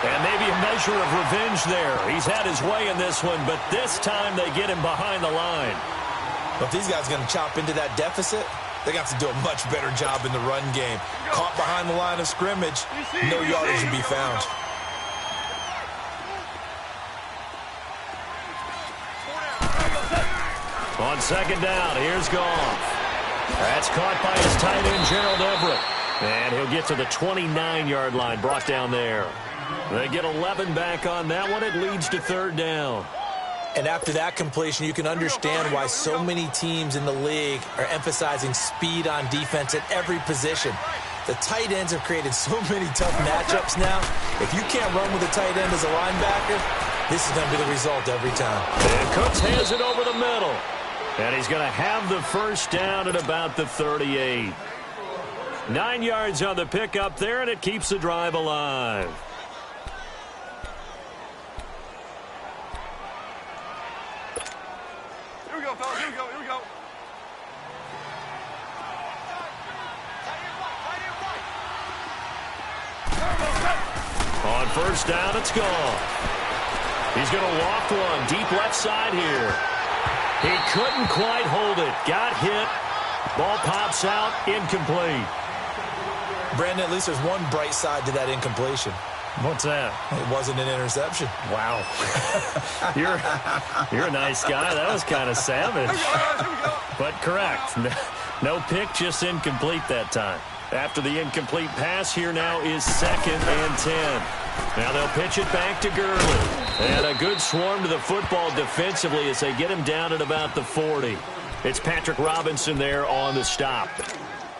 And maybe a measure of revenge there. He's had his way in this one, but this time they get him behind the line. But if these guys are going to chop into that deficit, they got to do a much better job in the run game. Caught behind the line of scrimmage, no yardage to be found. On second down, here's Goff. That's caught by his tight end, Gerald Everett. And he'll get to the 29-yard line, brought down there. They get 11 back on that one. It leads to third down. And after that completion, you can understand why so many teams in the league are emphasizing speed on defense at every position. The tight ends have created so many tough matchups now. If you can't run with a tight end as a linebacker, this is going to be the result every time. And Cooks hands it over the middle. And he's going to have the first down at about the 38. 9 yards on the pickup there, and it keeps the drive alive. Here we go, fellas. Here we go. Here we go. On first down, it's gone. He's going to loft one deep left side here. He couldn't quite hold it. Got hit. Ball pops out. Incomplete. Brandon, at least there's one bright side to that incompletion. What's that? It wasn't an interception. Wow. You're a nice guy. That was kind of savage. But correct. No pick, just incomplete that time. After the incomplete pass, here now is 2nd and 10. Now they'll pitch it back to Gurley. And a good swarm to the football defensively as they get him down at about the 40. It's Patrick Robinson there on the stop.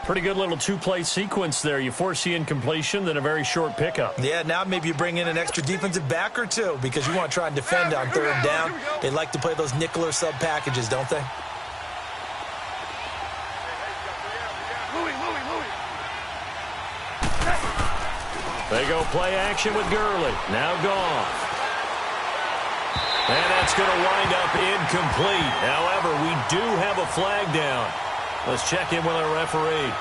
Pretty good little two-play sequence there. You force the incompletion, then a very short pickup. Yeah, now maybe you bring in an extra defensive back or two because you want to try and defend on third down. They like to play those nickel or sub packages, don't they? They go play action with Gurley. Now Goff. And that's going to wind up incomplete. However, we do have a flag down. Let's check in with our referee.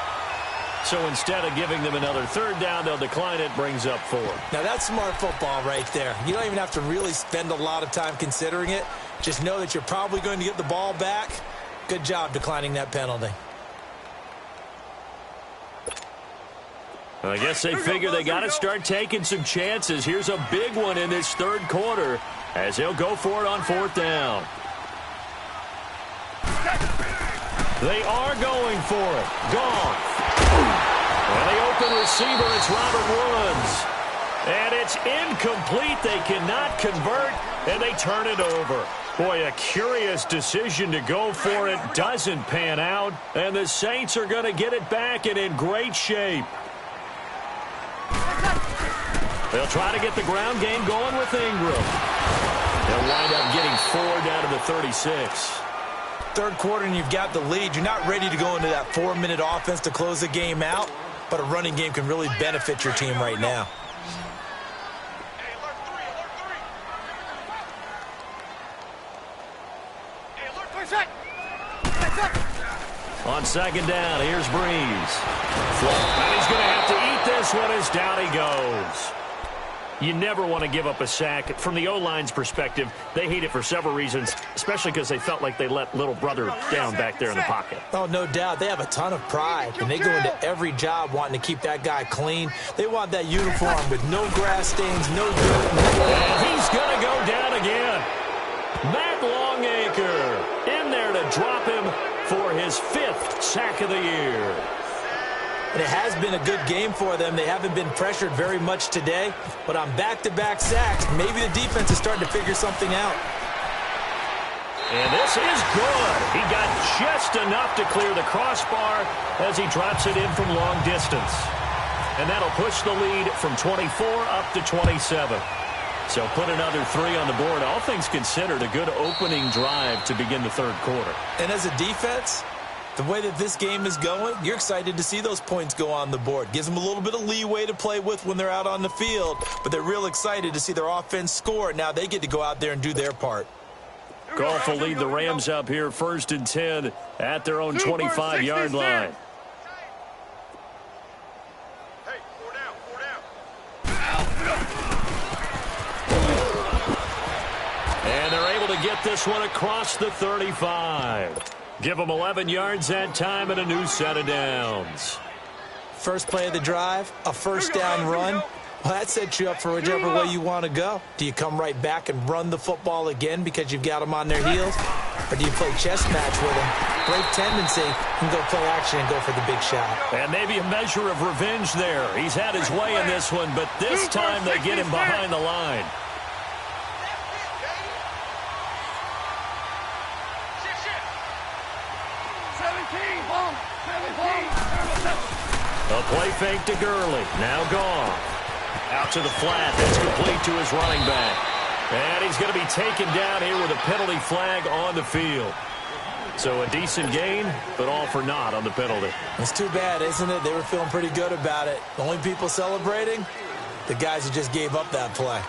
So instead of giving them another third down, they'll decline it, brings up 4. Now that's smart football right there. You don't even have to really spend a lot of time considering it. Just know that you're probably going to get the ball back. Good job declining that penalty. I guess they figure they got to start taking some chances. Here's a big one in this third quarter as they'll go for it on 4th down. They are going for it. Goff. And the open receiver, it's Robert Woods. And it's incomplete. They cannot convert, and they turn it over. Boy, a curious decision to go for it. Doesn't pan out, and the Saints are going to get it back and in great shape. They'll try to get the ground game going with Ingram. They'll wind up getting 4 down to the 36. Third quarter and you've got the lead. You're not ready to go into that 4-minute offense to close the game out, but a running game can really benefit your team right now. On second down, here's Breeze. And he's going to have to eat this one as down he goes. You never want to give up a sack. From the O-line's perspective, they hate it for several reasons, especially because they felt like they let little brother down back there in the pocket. Oh, no doubt. They have a ton of pride, and they go into every job wanting to keep that guy clean. They want that uniform with no grass stains, no dirt. And he's going to go down again. Matt Longacre in there to drop him for his 5th sack of the year. And it has been a good game for them. They haven't been pressured very much today, but on back-to-back sacks, maybe the defense is starting to figure something out. And this is good. He got just enough to clear the crossbar as he drops it in from long distance. And that'll push the lead from 24 up to 27. So put another 3 on the board. All things considered, a good opening drive to begin the third quarter. And as a defense, the way that this game is going, you're excited to see those points go on the board. Gives them a little bit of leeway to play with when they're out on the field, but they're real excited to see their offense score. Now they get to go out there and do their part. Goff will lead the Rams up here 1st and 10 at their own 25-yard line. get this one across the 35. Give them 11 yards that time and a new set of downs. First play of the drive, a first down run. Well, that sets you up for whichever way you want to go. Do you come right back and run the football again because you've got them on their heels? Or do you play chess match with them, break tendency, and go play action and go for the big shot? And maybe a measure of revenge there. He's had his way in this one, but this time they get him behind the line. A play fake to Gurley. Now gone. Out to the flat. That's complete to his running back. And he's going to be taken down here with a penalty flag on the field. So a decent gain, but all for naught on the penalty. It's too bad, isn't it? They were feeling pretty good about it. The only people celebrating, the guys who just gave up that play.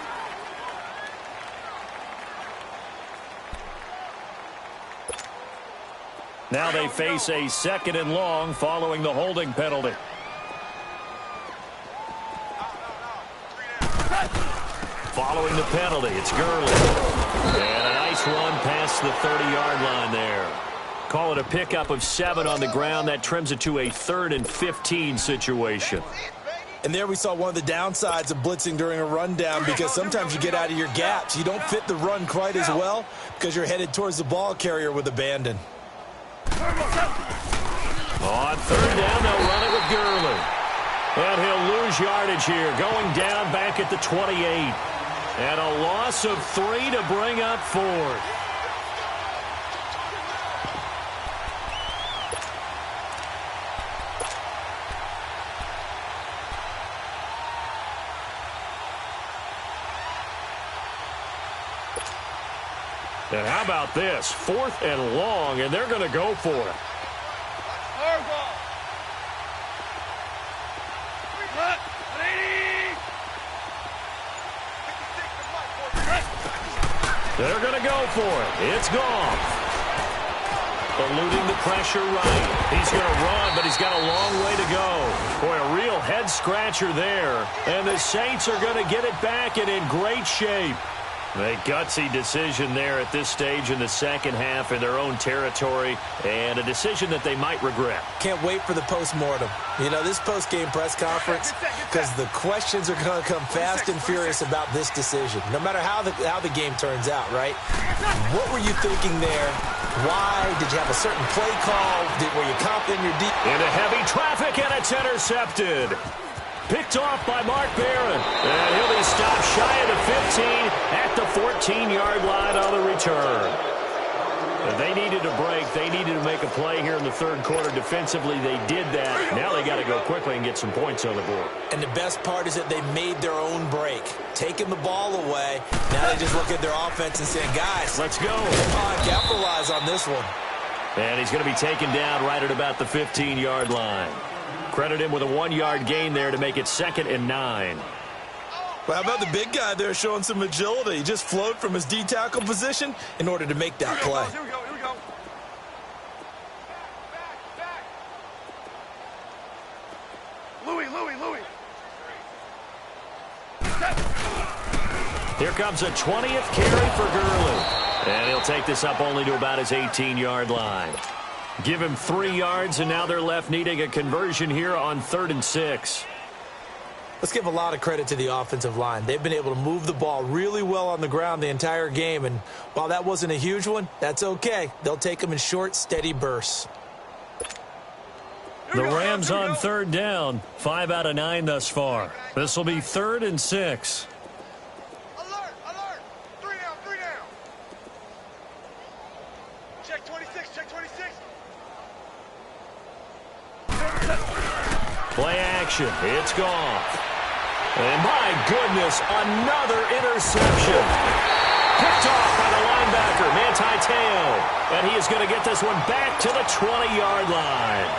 Now they face a 2nd and long following the holding penalty. Following the penalty, it's Gurley. And a nice run past the 30-yard line there. Call it a pickup of 7 on the ground. That trims it to a 3rd and 15 situation. And there we saw one of the downsides of blitzing during a rundown, because sometimes you get out of your gaps. You don't fit the run quite as well because you're headed towards the ball carrier with abandon. On 3rd down, they'll run it with Gurley. And he'll lose yardage here, going down back at the 28. And a loss of 3 to bring up 4th. And how about this? 4th and long, and they're going to go for it. They're going to go for it. It's gone. Eluding the pressure right. He's going to run, but he's got a long way to go. Boy, a real head-scratcher there. And the Saints are going to get it back and in great shape. A gutsy decision there at this stage in the second half in their own territory, and a decision that they might regret. Can't wait for the post-mortem. You know, this post-game press conference, because the questions are going to come fast and furious about this decision, no matter how the game turns out, right? What were you thinking there? Why? Did you have a certain play call? Were you confident in your deep? Into heavy traffic, and it's intercepted. Picked off by Mark Barron. And he'll be stopped shy of the 15 at the 14-yard line on the return. And they needed a break. They needed to make a play here in the 3rd quarter. Defensively, they did that. Now they got to go quickly and get some points on the board. And the best part is that they made their own break. Taking the ball away. Now they just look at their offense and saying, guys, let's go. Come on, capitalize on this one. And he's going to be taken down right at about the 15-yard line. Credit him with a 1-yard gain there to make it 2nd and 9. Well, how about the big guy there showing some agility? He just flowed from his D-tackle position in order to make that play. Here we go, here we go. Louis. Here comes a 20th carry for Gurley. And he'll take this up only to about his 18-yard line. Give him 3 yards, and now they're left needing a conversion here on 3rd and 6. Let's give a lot of credit to the offensive line. They've been able to move the ball really well on the ground the entire game, and while that wasn't a huge one, that's okay. They'll take them in short, steady bursts. The Rams on 3rd down, 5 out of 9 thus far. This will be 3rd and 6. Alert! 3 down. Check 26. Play action. It's gone. And my goodness, another interception. Picked off by the linebacker, Manti Te'o. And he is going to get this one back to the 20-yard line.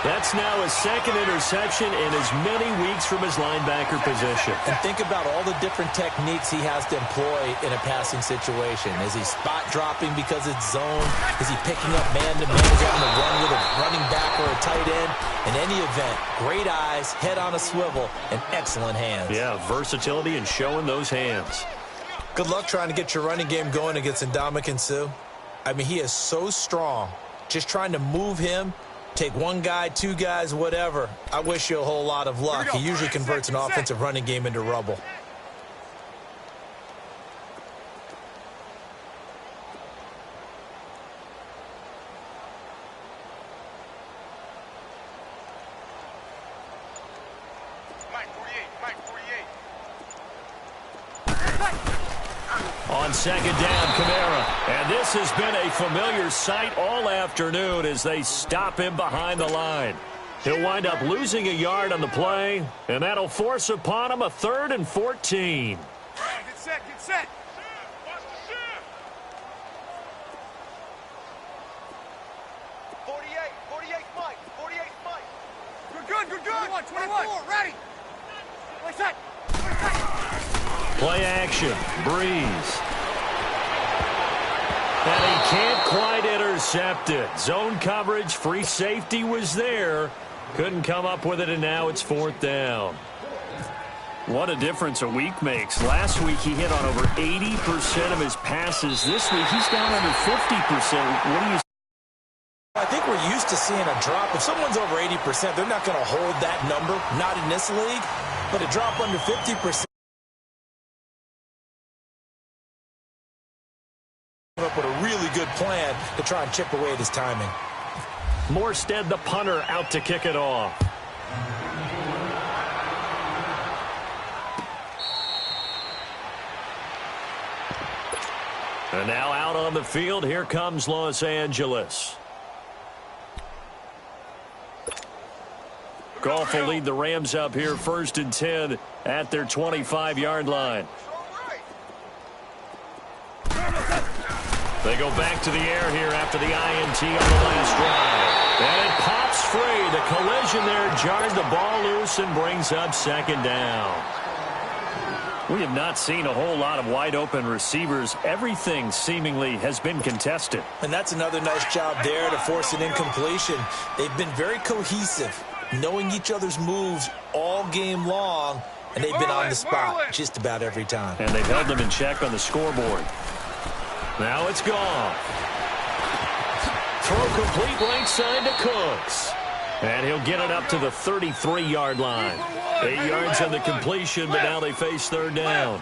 That's now his 2nd interception in as many weeks from his linebacker position. And think about all the different techniques he has to employ in a passing situation. Is he spot dropping because it's zone? Is he picking up man-to-man, on the run with a running back or a tight end? In any event, great eyes, head on a swivel, and excellent hands. Yeah, versatility and showing those hands. Good luck trying to get your running game going against Ndamukong Suh. I mean, he is so strong. Just trying to move him, take one guy, two guys, whatever. I wish you a whole lot of luck. He usually converts an offensive running game into rubble. On second down, Kamara. And this has been a familiar sight all afternoon as they stop him behind the line. He'll wind up losing a yard on the play, and that'll force upon him a 3rd and 14. Get set, get set. Watch the shift. 48, Mike, 48, Mike. Good, good, good, good. 21, ready. Play set. Play action, Breeze. And he can't quite intercept it. Zone coverage, free safety was there. Couldn't come up with it, and now it's 4th down. What a difference a week makes. Last week he hit on over 80% of his passes. This week he's down under 50%. What do you say? I think we're used to seeing a drop. If someone's over 80%, they're not going to hold that number. Not in this league. But a drop under 50%. Up with a really good plan to try and chip away at his timing. Morstead, the punter, out to kick it off. And now out on the field, here comes Los Angeles. Goff will lead the Rams up here 1st and 10 at their 25-yard line. They go back to the air here after the INT on the last drive. And it pops free. The collision there jarred the ball loose and brings up 2nd down. We have not seen a whole lot of wide-open receivers. Everything seemingly has been contested. And that's another nice job there to force an incompletion. They've been very cohesive, knowing each other's moves all game long, and they've been on the spot just about every time. And they've held them in check on the scoreboard. Now it's gone. Throw complete right side to Cooks. And he'll get it up to the 33-yard line. 8 yards on the completion, but now they face 3rd down.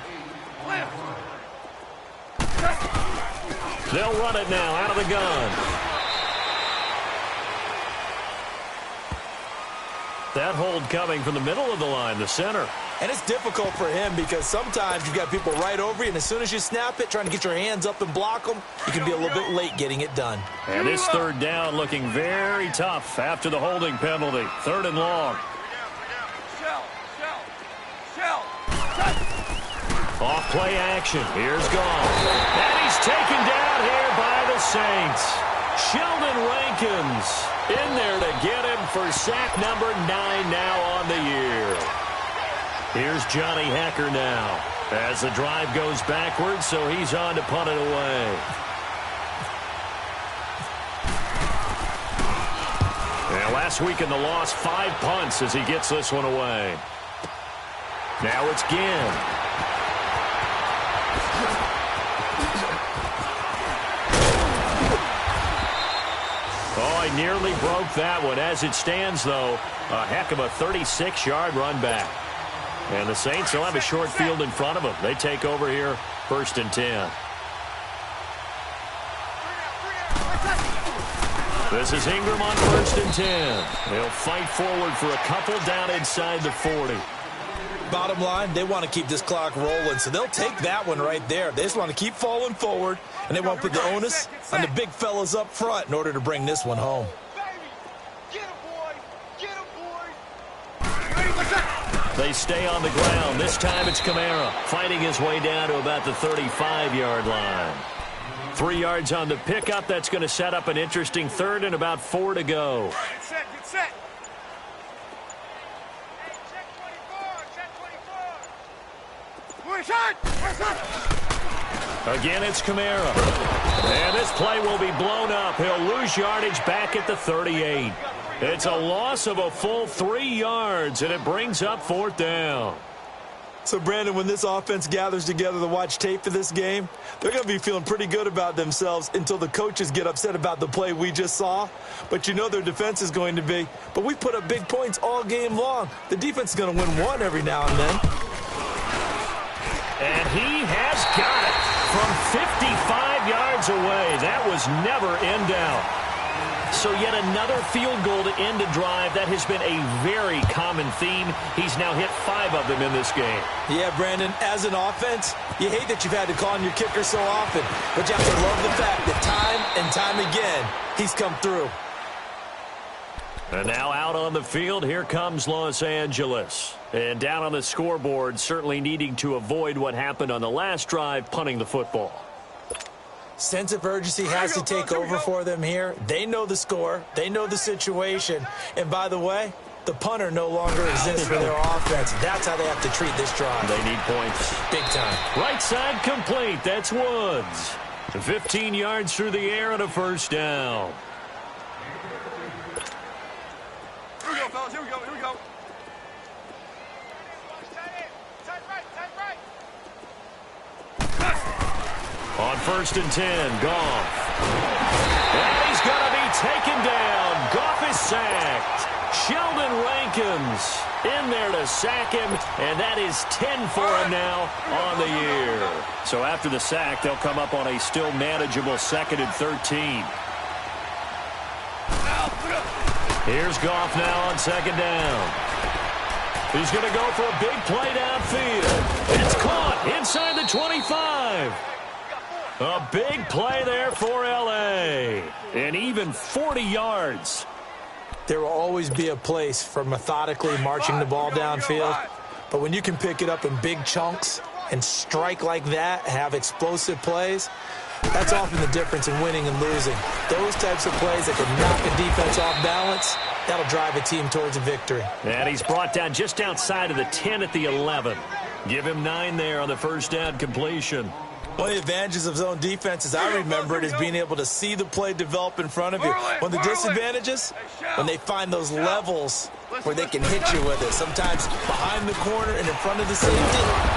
They'll run it now out of the gun. That hold coming from the middle of the line, the center. And it's difficult for him because sometimes you've got people right over you, and as soon as you snap it, trying to get your hands up and block them, you can be a little bit late getting it done. And this 3rd down looking very tough after the holding penalty. 3rd and long. Off play action. Here's Goff. And he's taken down here by the Saints. Sheldon Rankins in there to get him for sack number 9 now on the year. Here's Johnny Hacker now as the drive goes backwards, so he's on to punt it away. And last week in the loss, 5 punts as he gets this one away. Now it's Ginn. Oh, he nearly broke that one. As it stands, though, a heck of a 36-yard run back. And the Saints will have a short field in front of them. They take over here, 1st and 10. This is Ingram on 1st and 10. They'll fight forward for a couple down inside the 40. Bottom line, they want to keep this clock rolling, so they'll take that one right there. They just want to keep falling forward, and they won't put the onus on the big fellas up front in order to bring this one home. They stay on the ground. This time it's Kamara fighting his way down to about the 35-yard line. 3 yards on the pickup. That's going to set up an interesting 3rd and about 4 to go. Get set, get set. Again, it's Kamara. And this play will be blown up. He'll lose yardage back at the 38. It's a loss of a full 3 yards, and it brings up 4th down. So, Brandon, when this offense gathers together to watch tape for this game, they're going to be feeling pretty good about themselves until the coaches get upset about the play we just saw. But you know their defense is going to be. But we put up big points all game long. The defense is going to win one every now and then. And he has got it from 55 yards away. That was never in doubt. So yet another field goal to end a drive. That has been a very common theme. He's now hit 5 of them in this game. Yeah, Brandon, as an offense, you hate that you've had to call on your kicker so often. But you have to love the fact that time and time again, he's come through. And now out on the field, here comes Los Angeles. And down on the scoreboard, certainly needing to avoid what happened on the last drive, punting the football. Sense of urgency has to take over for them here. They know the score. They know the situation. And by the way, the punter no longer exists for their offense. That's how they have to treat this drive. They need points. Big time. Right side complete. That's Woods. 15 yards through the air and a first down. Here we go, fellas. Here we go. Here we go. On 1st and 10, Goff. And he's going to be taken down. Goff is sacked. Sheldon Rankins in there to sack him, and that is 10 for him now on the year. So after the sack, they'll come up on a still manageable 2nd and 13. Here's Goff now on 2nd down. He's going to go for a big play downfield. It's caught inside the 25. A big play there for L.A. And even 40 yards. There will always be a place for methodically marching the ball downfield. But when you can pick it up in big chunks and strike like that, have explosive plays, that's often the difference in winning and losing. Those types of plays that can knock a defense off balance, that'll drive a team towards a victory. And he's brought down just outside of the 10 at the 11. Give him 9 there on the first down completion. One of the advantages of zone defense, as I remember it, is being able to see the play develop in front of you. One of the disadvantages, when they find those levels where they can hit you with it. Sometimes behind the corner and in front of the safety,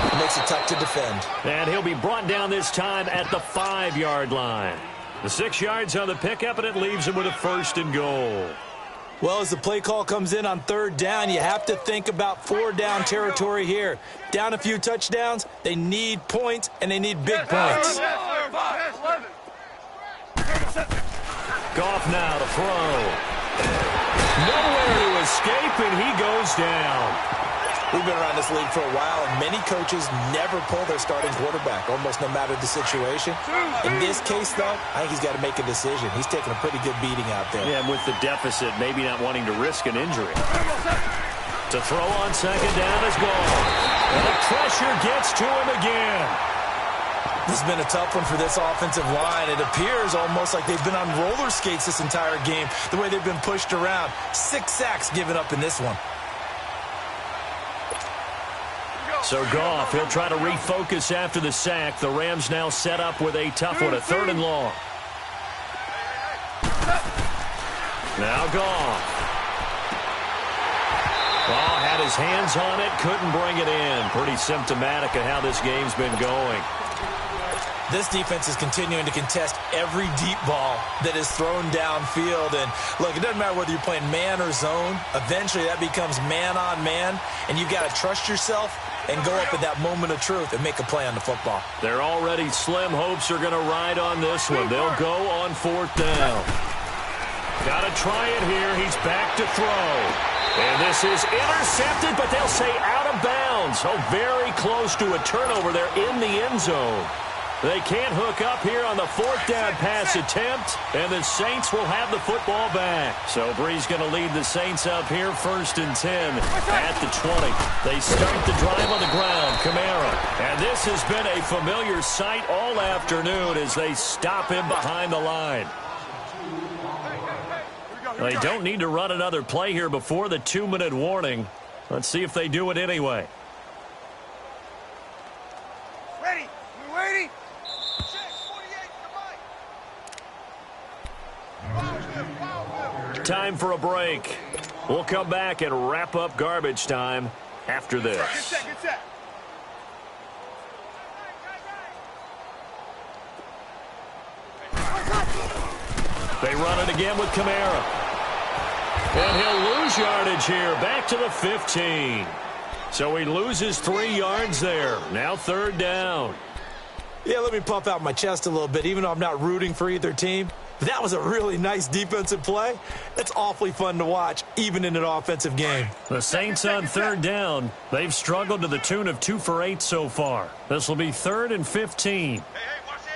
it makes it tough to defend. And he'll be brought down this time at the 5-yard line. The 6 yards on the pickup, and it leaves him with a 1st and goal. Well, as the play call comes in on 3rd down, you have to think about 4-down territory here. Down a few touchdowns, they need points, and they need big points. Goff now to throw. Nowhere to escape, and he goes down. We've been around this league for a while, and many coaches never pull their starting quarterback, almost no matter the situation. In this case, though, I think he's got to make a decision. He's taking a pretty good beating out there. Yeah, and with the deficit, maybe not wanting to risk an injury. To throw on 2nd down is gone. And the pressure gets to him again. This has been a tough one for this offensive line. It appears almost like they've been on roller skates this entire game, the way they've been pushed around. 6 sacks given up in this one. So Goff, he'll try to refocus after the sack. The Rams now set up with a tough one, a 3rd and long. Now Goff. Oh, had his hands on it, couldn't bring it in. Pretty symptomatic of how this game's been going. This defense is continuing to contest every deep ball that is thrown downfield. And, look, it doesn't matter whether you're playing man or zone. Eventually, that becomes man-on-man, and you've got to trust yourself and go up at that moment of truth and make a play on the football. Their already slim hopes are going to ride on this one. They'll go on 4th down. Got to try it here. He's back to throw. And this is intercepted, but they'll say out of bounds. Oh, very close to a turnover there in the end zone. They can't hook up here on the 4th down pass attempt, and the Saints will have the football back. So Bree's going to lead the Saints up here, 1st and 10 at the 20. They start the drive on the ground, Kamara. And this has been a familiar sight all afternoon as they stop him behind the line. They don't need to run another play here before the 2-minute warning. Let's see if they do it anyway. Ready? You ready? Time for a break. We'll come back and wrap up garbage time after this. Get set, get set. They run it again with Kamara. And he'll lose yardage here, back to the 15. So he loses 3 yards there. Now 3rd down. Yeah, let me puff out my chest a little bit, even though I'm not rooting for either team. That was a really nice defensive play. It's awfully fun to watch, even in an offensive game. The Saints on 3rd down. They've struggled to the tune of 2 for 8 so far. This will be 3rd and 15. Hey, watch this.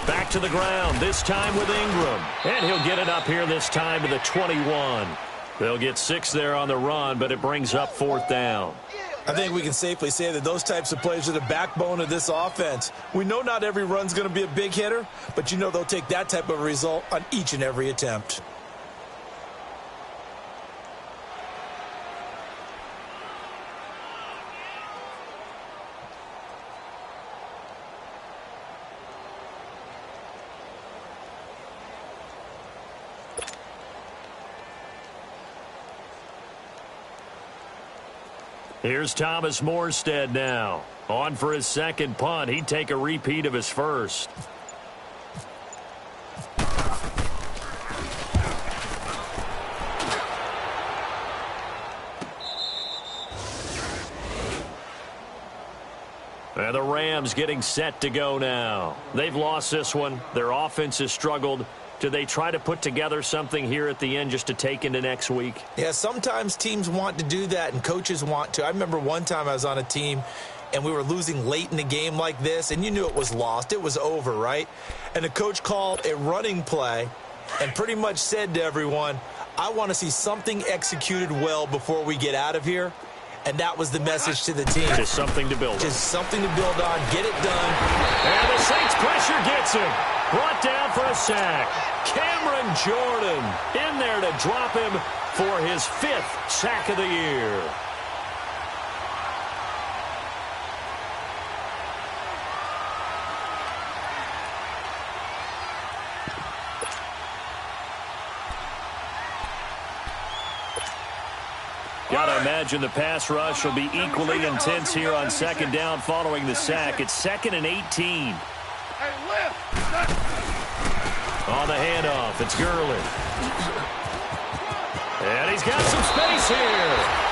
Back to the ground, this time with Ingram. And he'll get it up here this time to the 21. They'll get 6 there on the run, but it brings up 4th down. I think we can safely say that those types of plays are the backbone of this offense. We know not every run's going to be a big hitter, but you know they'll take that type of result on each and every attempt. Here's Thomas Morstead now. On for his 2nd punt. He'd take a repeat of his first. And the Rams getting set to go now. They've lost this one. Their offense has struggled. Do they try to put together something here at the end just to take into next week? Yeah, sometimes teams want to do that and coaches want to. I remember one time I was on a team and we were losing late in the game like this, and you knew it was lost. It was over, right? And the coach called a running play and pretty much said to everyone, I want to see something executed well before we get out of here. And that was the message to the team. Just something to build on. Just something to build on. Get it done. And the Saints pressure gets him. Brought down for a sack. Cameron Jordan in there to drop him for his 5th sack of the year. Gotta imagine the pass rush will be equally intense here on 2nd down following the sack. It's 2nd and 18. On the handoff, it's Gurley. And he's got some space here.